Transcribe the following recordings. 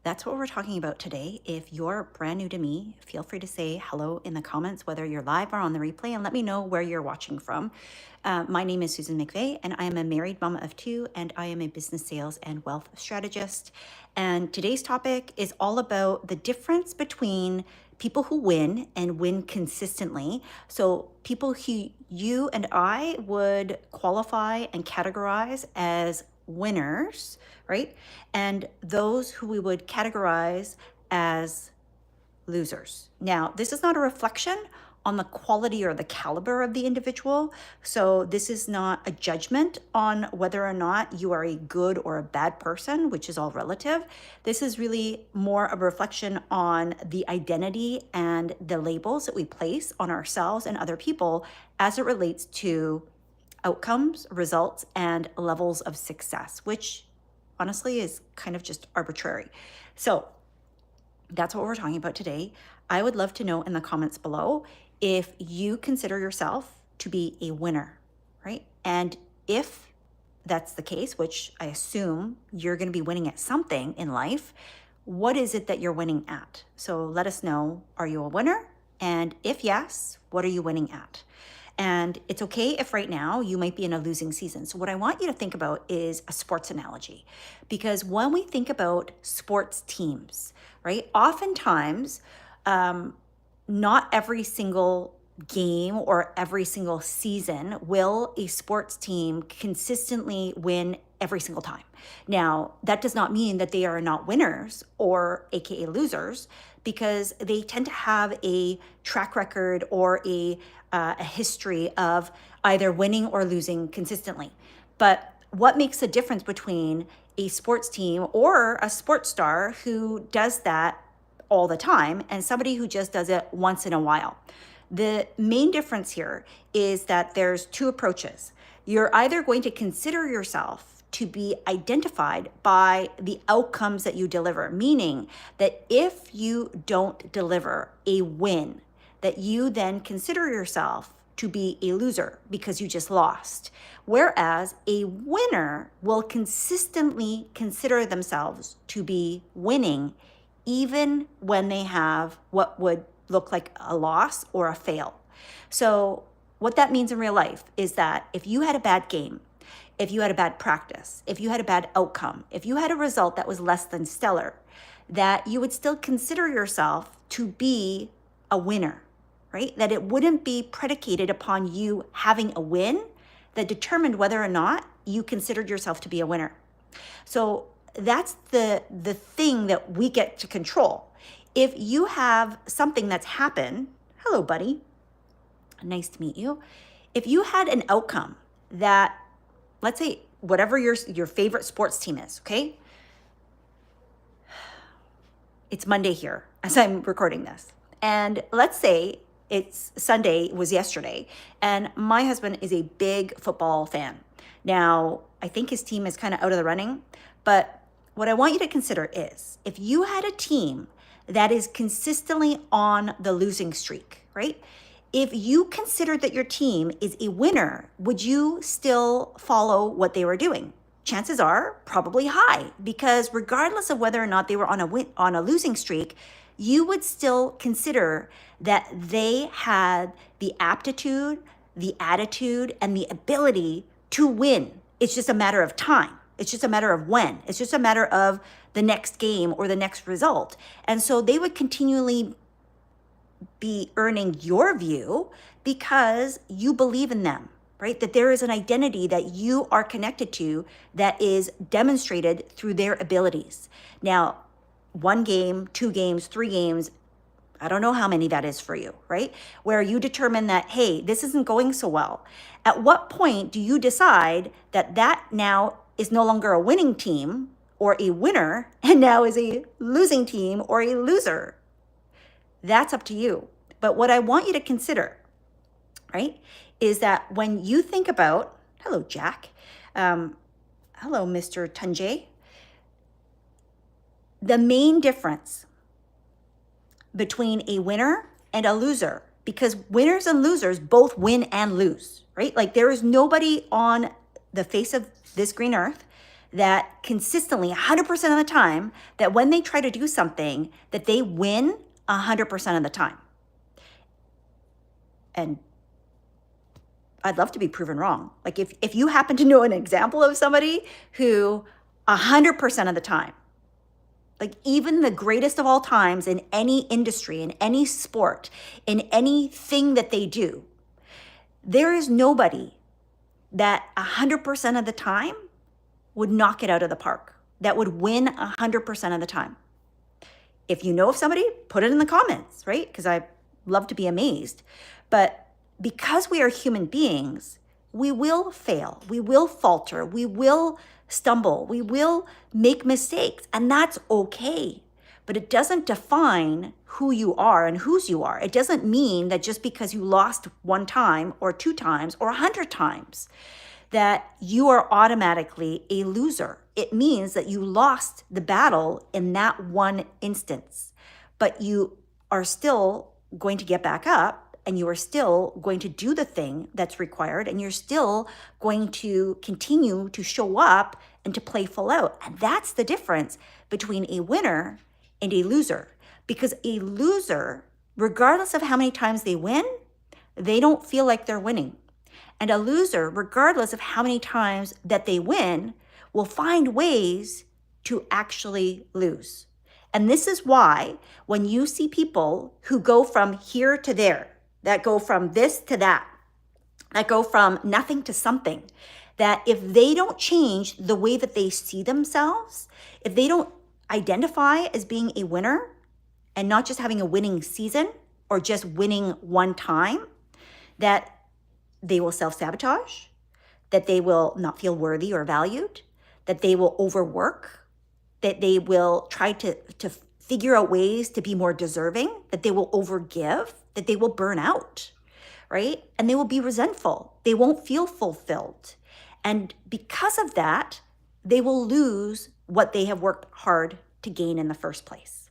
that's what we're talking about today. If you're brand new to me, feel free to say hello in the comments, whether you're live or on the replay, and let me know where you're watching from. My name is Susan McVeigh, and I am a married mama of two, and I am a business sales and wealth strategist. And today's topic is all about the difference between people who win and win consistently. So, people who you and I would qualify and categorize as winners, right? And those who we would categorize as losers. Now, this is not a reflection on the quality or the caliber of the individual. So, this is not a judgment on whether or not you are a good or a bad person, which is all relative. This is really more of a reflection on the identity and the labels that we place on ourselves and other people as it relates to outcomes, results, and levels of success, which honestly is kind of just arbitrary. So that's what we're talking about today. I would love to know in the comments below if you consider yourself to be a winner, right? And if that's the case, which I assume you're going to be winning at something in life, what is it that you're winning at? So let us know, are you a winner? And if yes, what are you winning at? And it's okay if right now you might be in a losing season. So, what I want you to think about is a sports analogy. Because when we think about sports teams, right, oftentimes, not every single game or every single season will a sports team consistently win every single time. Now, that does not mean that they are not winners or AKA losers, because they tend to have a track record or a history of either winning or losing consistently. But what makes the difference between a sports team or a sports star who does that all the time and somebody who just does it once in a while? The main difference here is that there's two approaches. You're either going to consider yourself to be identified by the outcomes that you deliver, meaning that if you don't deliver a win, that you then consider yourself to be a loser because you just lost. Whereas a winner will consistently consider themselves to be winning, even when they have what would look like a loss or a fail. So what that means in real life is that if you had a bad game, if you had a bad practice, if you had a bad outcome, if you had a result that was less than stellar, that you would still consider yourself to be a winner, right? That it wouldn't be predicated upon you having a win that determined whether or not you considered yourself to be a winner. So that's the thing that we get to control. If you have something that's happened, hello, buddy, nice to meet you. If you had an outcome that, let's say, whatever your favorite sports team is, okay? It's Monday here as I'm recording this. And let's say it's Sunday, was yesterday, and my husband is a big football fan. Now, I think his team is kind of out of the running, but what I want you to consider is if you had a team that is consistently on the losing streak, right? If you considered that your team is a winner, would you still follow what they were doing? Chances are probably high, because regardless of whether or not they were on a losing streak, you would still consider that they had the aptitude, the attitude, and the ability to win. It's just a matter of time. It's just a matter of when. It's just a matter of the next game or the next result. And so they would continually be earning your view because you believe in them, right? That there is an identity that you are connected to that is demonstrated through their abilities. Now, 1 game, 2 games, 3 games, I don't know how many that is for you, right? Where you determine that, hey, this isn't going so well. At what point do you decide that that now is no longer a winning team or a winner and now is a losing team or a loser? That's up to you. But what I want you to consider, right, is that when you think about, hello, Jack, hello, Mr. Tunjay, the main difference between a winner and a loser, because winners and losers both win and lose, right? Like there is nobody on the face of this green earth that consistently 100% of the time, that when they try to do something, that they win 100% of the time. And I'd love to be proven wrong. Like if you happen to know an example of somebody who 100% of the time, like even the greatest of all times in any industry, in any sport, in anything that they do, there is nobody that 100% of the time would knock it out of the park, that would win 100% of the time. If you know of somebody, put it in the comments, right? Because I love to be amazed. But because we are human beings, we will fail, we will falter, we will stumble, we will make mistakes, and that's okay. But it doesn't define who you are and whose you are. It doesn't mean that just because you lost one time or two times or 100 times, that you are automatically a loser. It means that you lost the battle in that one instance, but you are still going to get back up, and you are still going to do the thing that's required, and you're still going to continue to show up and to play full out. And that's the difference between a winner and a loser. Because a loser, regardless of how many times they win, they don't feel like they're winning. And a loser, regardless of how many times that they win, will find ways to actually lose. And this is why when you see people who go from here to there, that go from this to that go from nothing to something, that if they don't change the way that they see themselves, if they don't identify as being a winner and not just having a winning season or just winning one time, that they will self-sabotage, that they will not feel worthy or valued, that they will overwork, that they will try to figure out ways to be more deserving, that they will overgive, that they will burn out, right? And they will be resentful. They won't feel fulfilled. And because of that, they will lose what they have worked hard to gain in the first place.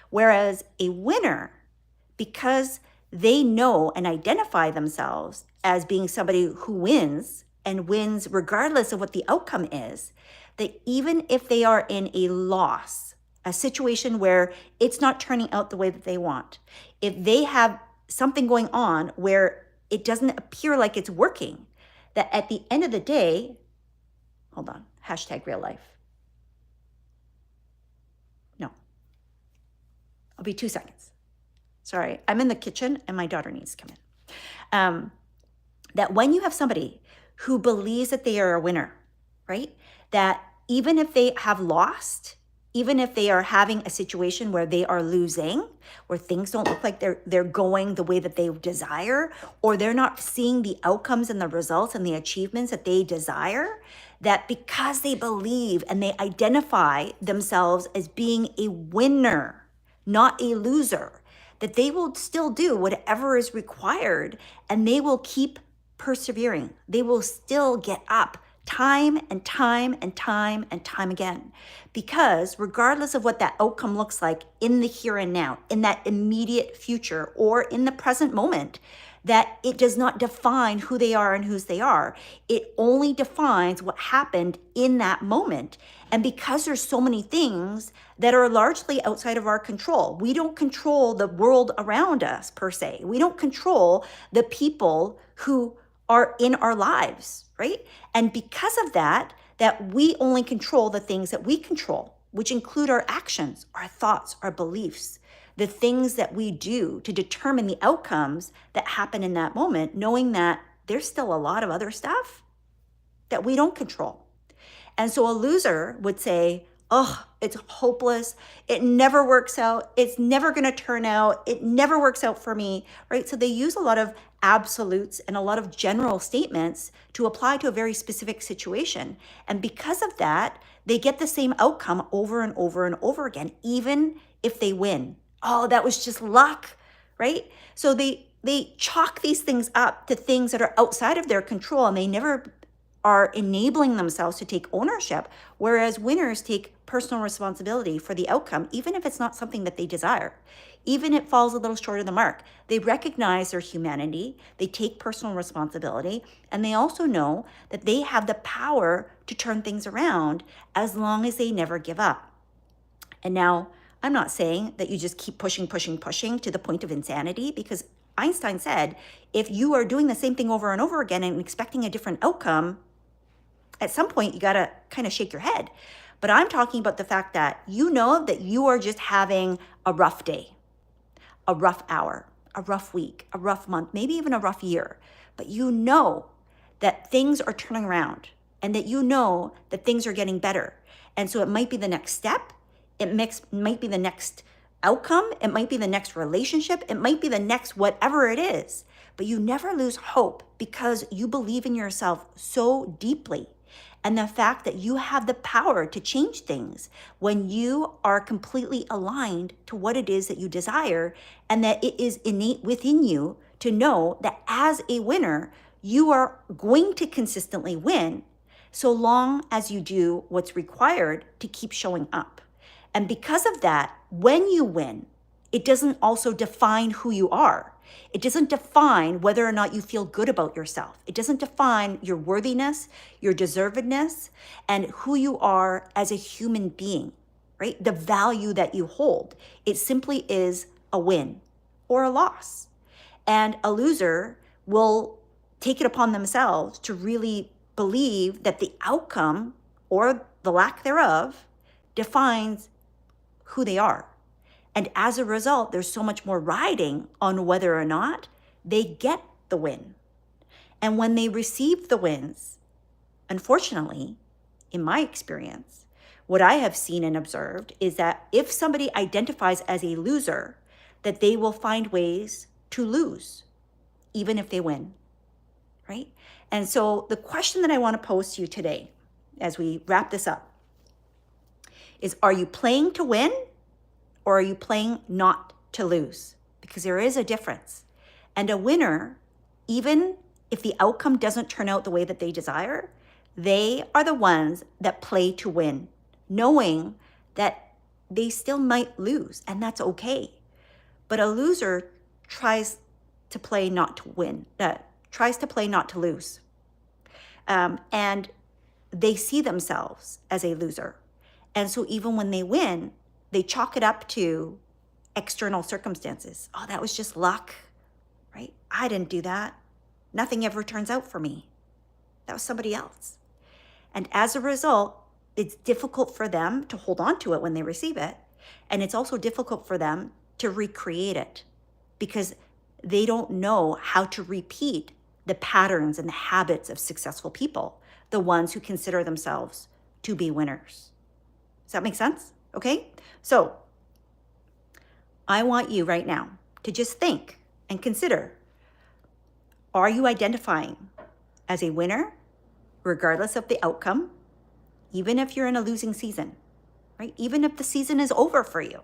Whereas a winner, because they know and identify themselves as being somebody who wins and wins regardless of what the outcome is, that even if they are in a loss, a situation where it's not turning out the way that they want, if they have something going on where it doesn't appear like it's working, that at the end of the day, hold on, #real life. No, I'll be 2 seconds. Sorry, I'm in the kitchen and my daughter needs to come in. That when you have somebody who believes that they are a winner, right? That even if they have lost, even if they are having a situation where they are losing, where things don't look like they're going the way that they desire, or they're not seeing the outcomes and the results and the achievements that they desire, that because they believe and they identify themselves as being a winner, not a loser, that they will still do whatever is required and they will keep persevering. They will still get up time and time and time and time again. Because regardless of what that outcome looks like in the here and now, in that immediate future or in the present moment, that it does not define who they are and whose they are. It only defines what happened in that moment. And because there's so many things that are largely outside of our control, we don't control the world around us per se. We don't control the people who are in our lives, right? And because of that, that we only control the things that we control, which include our actions, our thoughts, our beliefs, the things that we do to determine the outcomes that happen in that moment, knowing that there's still a lot of other stuff that we don't control. And so a loser would say, oh, it's hopeless. It never works out. It's never going to turn out. It never works out for me, right? So they use a lot of absolutes and a lot of general statements to apply to a very specific situation. And because of that, they get the same outcome over and over and over again, even if they win. Oh, that was just luck, right? So they chalk these things up to things that are outside of their control, and they never are enabling themselves to take ownership, whereas winners take personal responsibility for the outcome, even if it's not something that they desire. Even if it falls a little short of the mark, they recognize their humanity, they take personal responsibility, and they also know that they have the power to turn things around as long as they never give up. And now, I'm not saying that you just keep pushing to the point of insanity, because Einstein said, if you are doing the same thing over and over again and expecting a different outcome, at some point you got to kind of shake your head. But I'm talking about the fact that you know that you are just having a rough day, a rough hour, a rough week, a rough month, maybe even a rough year. But you know that things are turning around and that you know that things are getting better. And so it might be the next step. It might be the next outcome. It might be the next relationship. It might be the next whatever it is. But you never lose hope because you believe in yourself so deeply. And the fact that you have the power to change things when you are completely aligned to what it is that you desire, and that it is innate within you to know that as a winner, you are going to consistently win so long as you do what's required to keep showing up. And because of that, when you win, it doesn't also define who you are. It doesn't define whether or not you feel good about yourself. It doesn't define your worthiness, your deservedness, and who you are as a human being, right? The value that you hold. It simply is a win or a loss. And a loser will take it upon themselves to really believe that the outcome or the lack thereof defines who they are. And as a result, there's so much more riding on whether or not they get the win. And when they receive the wins, unfortunately, in my experience, what I have seen and observed is that if somebody identifies as a loser, that they will find ways to lose, even if they win, right? And so the question that I want to pose to you today, as we wrap this up, is, are you playing to win? Or are you playing not to lose? Because there is a difference. And a winner, even if the outcome doesn't turn out the way that they desire, they are the ones that play to win, knowing that they still might lose, and that's okay. But a loser tries to play not to win, tries to play not to lose. And they see themselves as a loser. And so even when they win, they chalk it up to external circumstances. Oh, that was just luck, right? I didn't do that. Nothing ever turns out for me. That was somebody else. And as a result, it's difficult for them to hold on to it when they receive it. And it's also difficult for them to recreate it because they don't know how to repeat the patterns and the habits of successful people, the ones who consider themselves to be winners. Does that make sense? Okay? So I want you right now to just think and consider, are you identifying as a winner, regardless of the outcome, even if you're in a losing season, right? Even if the season is over for you,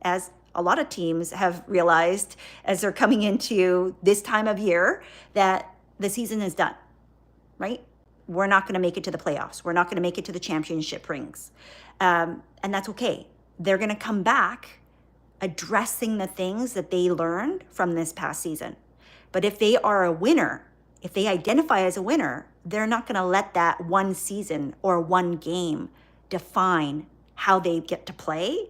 as a lot of teams have realized as they're coming into this time of year that the season is done, right? We're not going to make it to the playoffs. We're not going to make it to the championship rings. And that's okay. They're going to come back addressing the things that they learned from this past season. But if they are a winner, if they identify as a winner, they're not going to let that one season or one game define how they get to play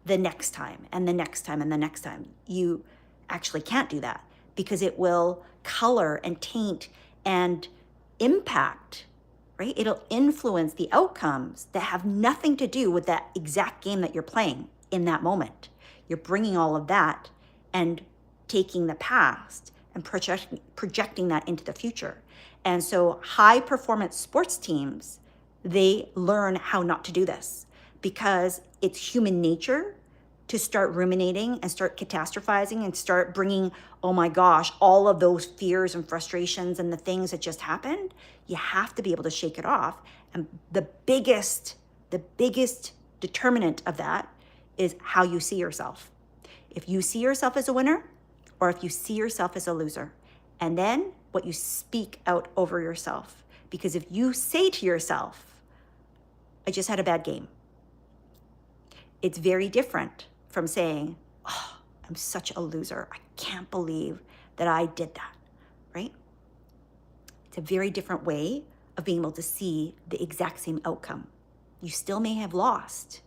the next time and the next time and the next time. You actually can't do that because it will color and taint and impact, right? It'll influence the outcomes that have nothing to do with that exact game that you're playing in that moment. You're bringing all of that and taking the past and projecting that into the future. And so high performance sports teams, they learn how not to do this because it's human nature to start ruminating and start catastrophizing and start bringing, oh my gosh, all of those fears and frustrations and the things that just happened. You have to be able to shake it off. And the biggest determinant of that is how you see yourself. If you see yourself as a winner or if you see yourself as a loser, and then what you speak out over yourself. Because if you say to yourself, I just had a bad game, it's very different from saying, oh, I'm such a loser. I can't believe that I did that, right? It's a very different way of being able to see the exact same outcome. You still may have lost,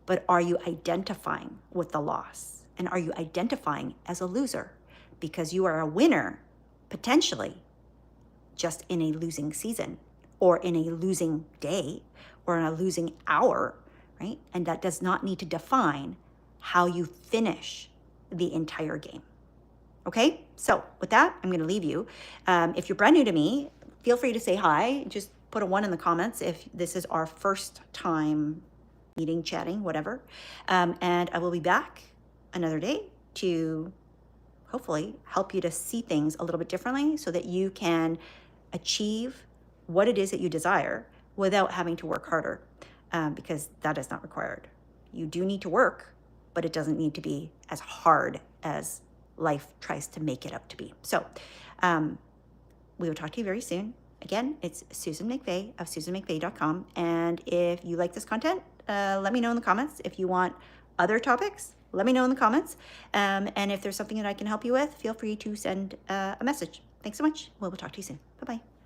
but are you identifying with the loss? And are you identifying as a loser? Because you are a winner, potentially, just in a losing season or in a losing day or in a losing hour, right? And that does not need to define how you finish the entire game. Okay, so with that, I'm going to leave you. If you're brand new to me, feel free to say hi. Just put a 1 in the comments if this is our first time meeting, chatting, whatever. And I will be back another day to hopefully help you to see things a little bit differently so that you can achieve what it is that you desire without having to work harder, because that is not required. You do need to work, but it doesn't need to be as hard as life tries to make it out to be. So we will talk to you very soon. Again, it's Susan McVey of SusanMcVey.com. And if you like this content, let me know in the comments. If you want other topics, let me know in the comments. And if there's something that I can help you with, feel free to send a message. Thanks so much. We'll talk to you soon. Bye-bye.